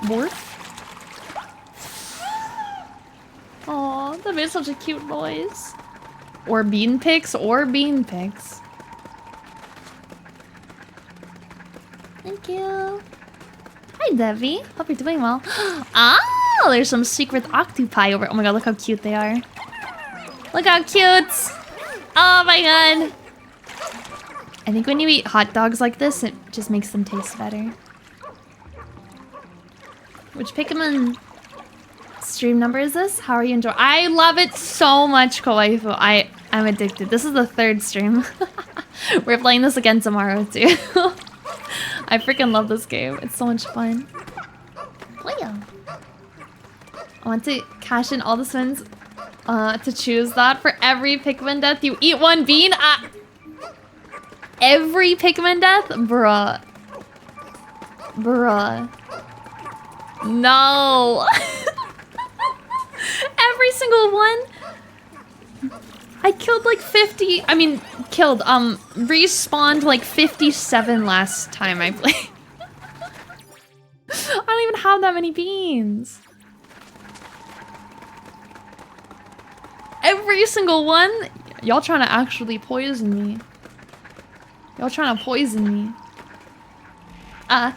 Morph. Aw, that made such a cute noise. Or bean picks, or bean picks. Thank you. Hi, Debbie. Hope you're doing well. Oh, there's some secret octopi over. Oh my god, look how cute they are. Look how cute. Oh my god. I think when you eat hot dogs like this, it just makes them taste better. Which Pikmin stream number is this? How are you enjoying? I love it so much, Kawaifu. I'm addicted. This is the 3rd stream. We're playing this again tomorrow too. I freaking love this game. It's so much fun. I want to cash in all the spins to choose that for every Pikmin death. You eat 1 bean? Every Pikmin death? Bruh. Bruh. No. Every single one. I killed like 50. I mean, killed. Respawned like 57 last time I played. I don't even have that many beans. Every single one. Y'all trying to actually poison me. Y'all trying to poison me. Thank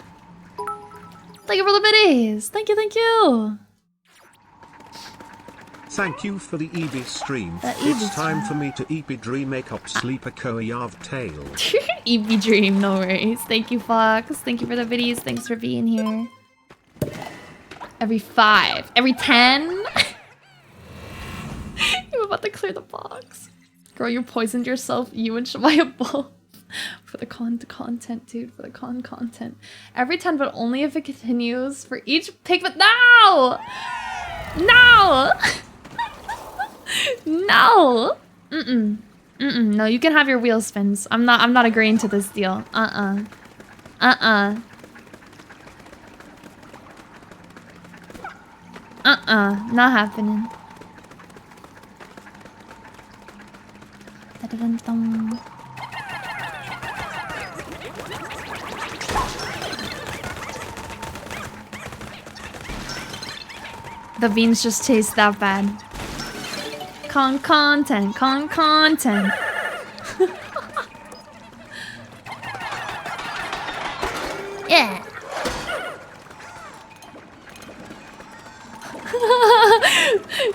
you for the biddies. Thank you, thank you. Thank you for the EB stream. It's time for me to EB dream make up sleep a Koyav tale. EB dream, no worries. Thank you, Fox. Thank you for the biddies. Thanks for being here. Every 5. Every 10. I'm about to clear the box. Girl, you poisoned yourself. You and Shemaya both. For the content, dude. For the content. Every 10, but only if it continues for each Pikmin. No! No! No! No, you can have your wheel spins. I'm not agreeing to this deal. Not happening. Da-da-dum-dum. The beans just taste that bad. Content. Yeah.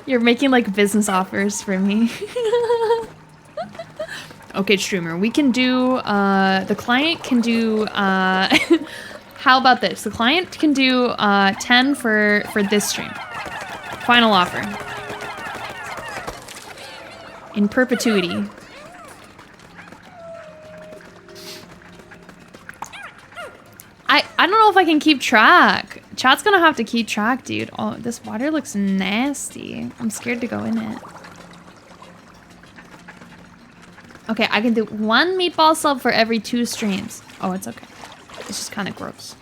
You're making like business offers for me. Okay, streamer, we can do, the client can do, how about this? The client can do, 10 for this stream. Final offer. In perpetuity. I don't know if I can keep track. Chat's gonna have to keep track, dude. Oh, this water looks nasty. I'm scared to go in it. Okay, I can do 1 meatball sub for every 2 streams. Oh, it's okay. It's just kind of gross.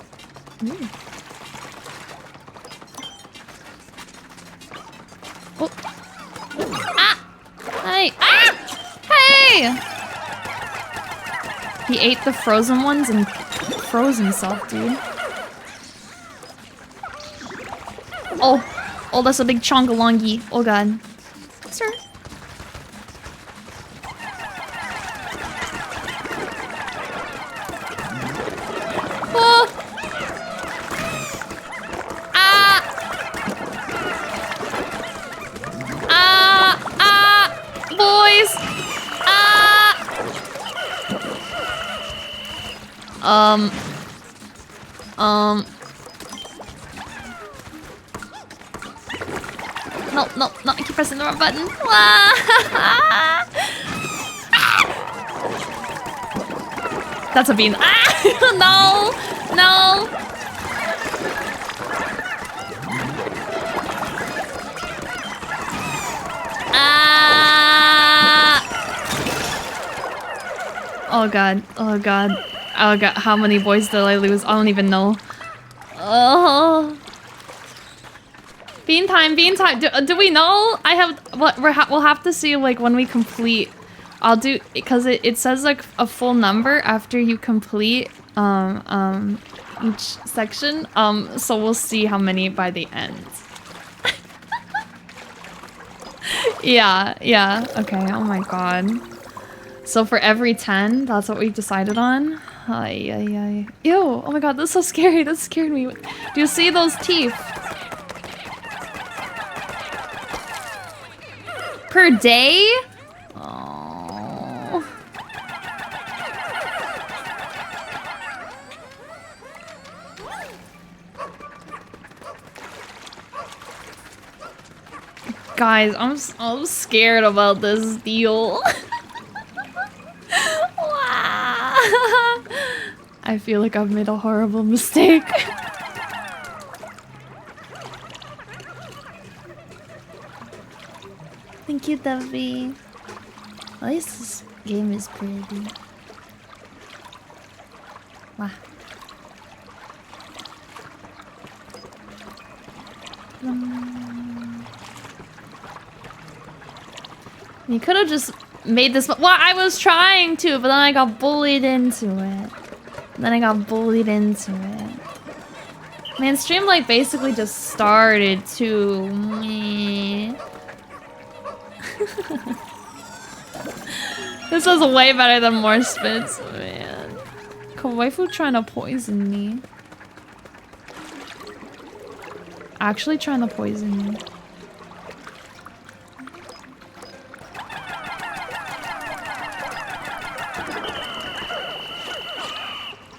Ooh. Oh. Ah! Hey! Ah! Hey! He ate the frozen ones and froze himself, dude. Oh, that's a big chongalongi. Oh god. Sir. Oh. Boys. No, I keep pressing the wrong button. That's a bean. No. Oh god. How many boys did I lose? I don't even know. Oh. Bean time. Do we know? We'll have to see like when we complete. I'll do because it says like a full number after you complete each section. So we'll see how many by the end. Yeah. Okay, oh my god. So for every 10, that's what we decided on? Ay. Ew, oh my god, that's so scary. That scared me. Do you see those teeth? Per day? Oh. Guys, I'm scared about this deal. I feel like I've made a horrible mistake. Thank you, Debbie. At least this game is pretty. Wow. You could have just made this. Well, I was trying to, but then I got bullied into it. Man, Streamlight basically just started to me. This is way better than more spits, man. Kawaifu trying to poison me. Actually trying to poison me.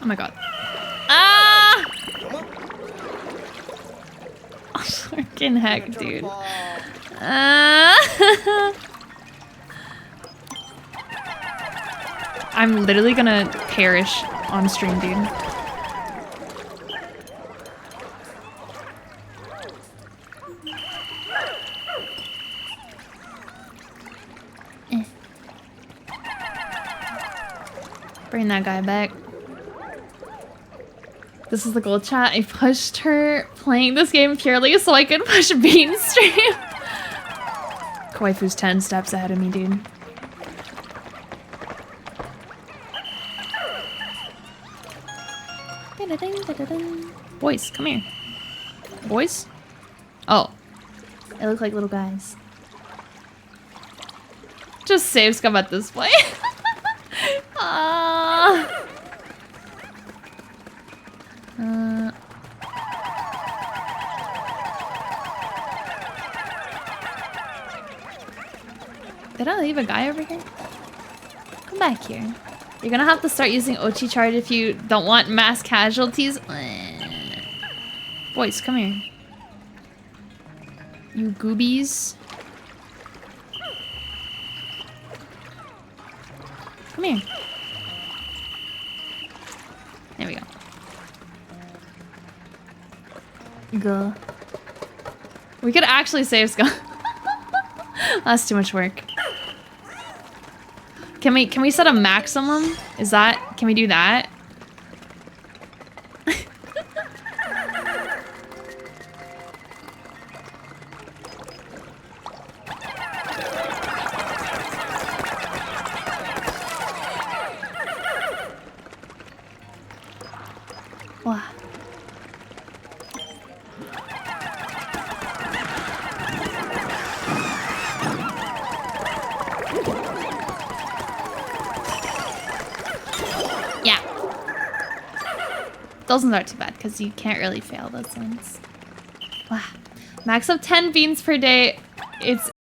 Oh my god. Ah! Oh, freaking heck, dude. I'm literally gonna perish on stream, dude. Bring that guy back. This is the gold chat. I pushed her playing this game purely so I could push Bean's stream. Kawaifu's 10 steps ahead of me, dude. Boys, come here. Boys? Oh. They look like little guys. Just save scum at this point. Did I leave a guy over here? Come back here. You're gonna have to start using Ochi chart if you don't want mass casualties. Boys, come here. You goobies. Come here. There we go. Go. We could actually save Scum. That's too much work. Can we set a maximum? Can we do that? Wow. Yeah. Those ones aren't too bad because you can't really fail those ones. Wow. Max of 10 beans per day. It's